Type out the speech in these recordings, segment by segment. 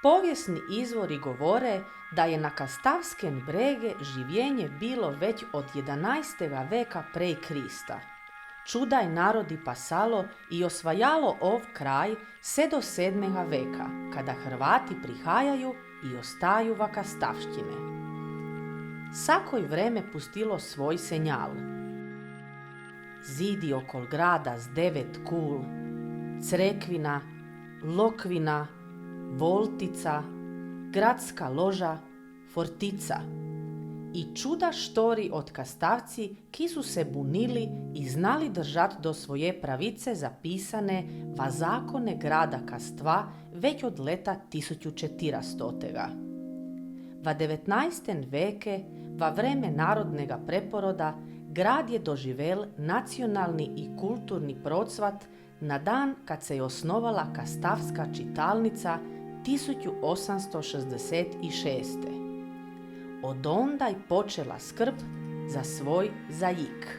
Povijesni izvori govore da je na Kastavsken brege življenje bilo već od 11. veka prej Krista. Čudaj narodi pasalo i osvajalo ov kraj vse do 7. veka, kada Hrvati prihajaju i ostaju va Kastavštine. Sakoj vreme pustilo svoj senjal. Zidi okol grada z 9 kul, crekvina, lokvina, voltica, gradska loža, fortica i čuda štori od Kastavci, ki su se bunili i znali držati do svoje pravice zapisane va zakone grada Kastva već od leta 1400. Va 19. veke, va vreme narodnega preporoda, grad je doživel nacionalni i kulturni procvat na dan kad se je osnovala Kastavska čitalnica 1866. Od onda je počela skrb za svoj zajik.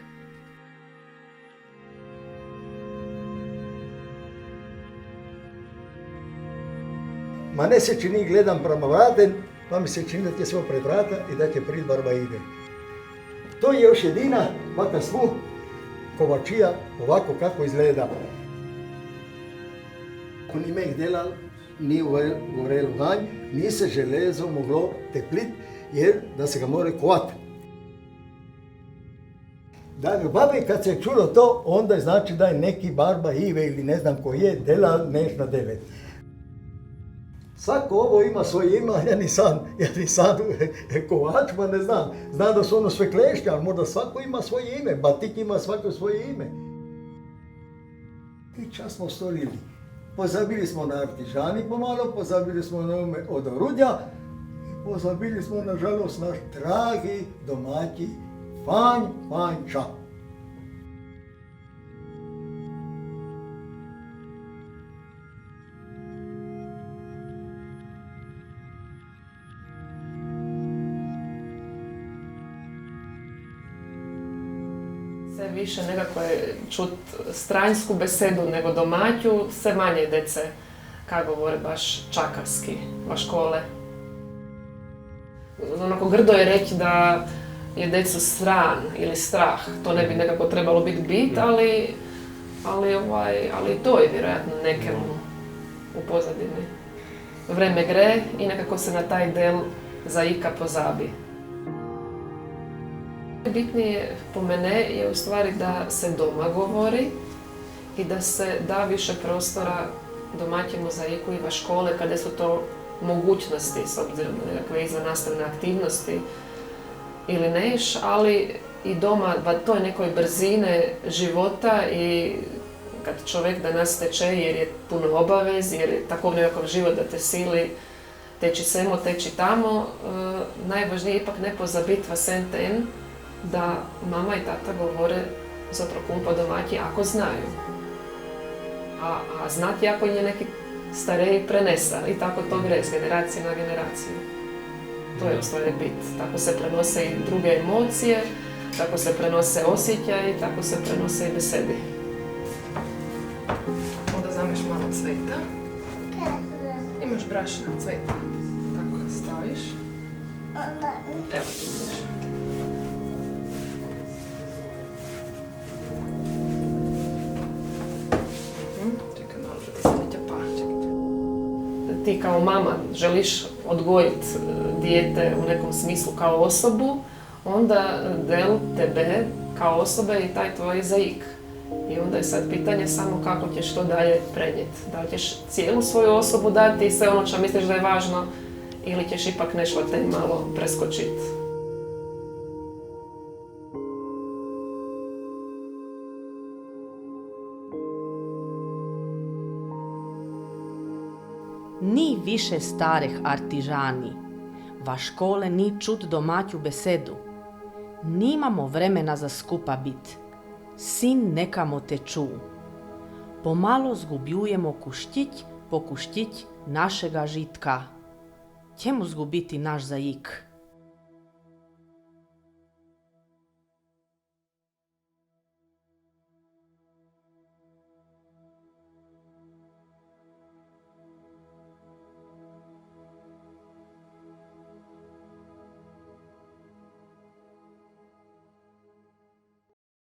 Ma ne se čini, gledam prema vraten, pa mi se čini da će sve pred vrata i da će prid barba ide. To je još jedina vaka svu kovačija ovako kako izgleda. Ako nime ih delal, ni gorelo ganj, ni se železo moglo teplit, jer da se ga more kovat. Da ga babi kad se čulo to, onda je znači da je neki barba Ive ili ne znam ko je delal neš na devet. Svako ovo ima svoje ime, ja nisam kovač, pa ne znam. Znam da su ono sve kleške, ali možda svako ima svoje ime, batik ima svako svoje ime. I čas smo stolili. Pozabili smo na artižani pomalo, pozabili smo na ome od orudja, pozabili smo nažalost naš dragi domaći fanj ča. Sve više nekako je čut stranjsku besedu nego domaću, sve manje dece kako govore baš čakarski, baš škole. Onako grdo je reći da je decu sran ili strah, to ne bi nekako trebalo biti bit, ali to je vjerojatno nekemu u pozadini. Vreme gre i nekako se na taj del zaika pozabi. Bitnije po mene je u stvari da se doma govori i da se da više prostora domaćem mozaiku i va škole kada su to mogućnosti s obzirom na nekakve izvannastavne aktivnosti ili neš, ali i doma va toj nekoj brzine života i kad čovjek danas teče jer je puno obavez, jer je tako nekakav život da te sili teći semo, teći tamo, najvažnije je ipak ne pozabit va senten da mama i tata govore zapravo kumpa domaći ako znaju. A znati ako je neki stariji prenesa i tako to gre s generacije na generaciju. To je u stvari bit. Tako se prenose i druge emocije, tako se prenose osjećaji, tako se prenose i besedi. Onda zameš malo cveta. Imaš brašna cveta. Tako ga staviš. Evo tu ideš. Ti kao mama želiš odgojiti dijete u nekom smislu kao osobu, onda del tebe kao osobe i taj tvoj zaik. I onda je sad pitanje samo kako ćeš to dalje prenijeti. Da li ćeš cijelu svoju osobu dati i sve ono što misliš da je važno ili ćeš ipak nešto te malo preskočiti. Ni više starih artižani, va škole ni čut domaću besedu. Nimamo vremena za skupa bit, sin nekamo teču. Pomalo zgubjujemo kuštić po kuštić našega žitka. Ćemo zgubiti naš zaik.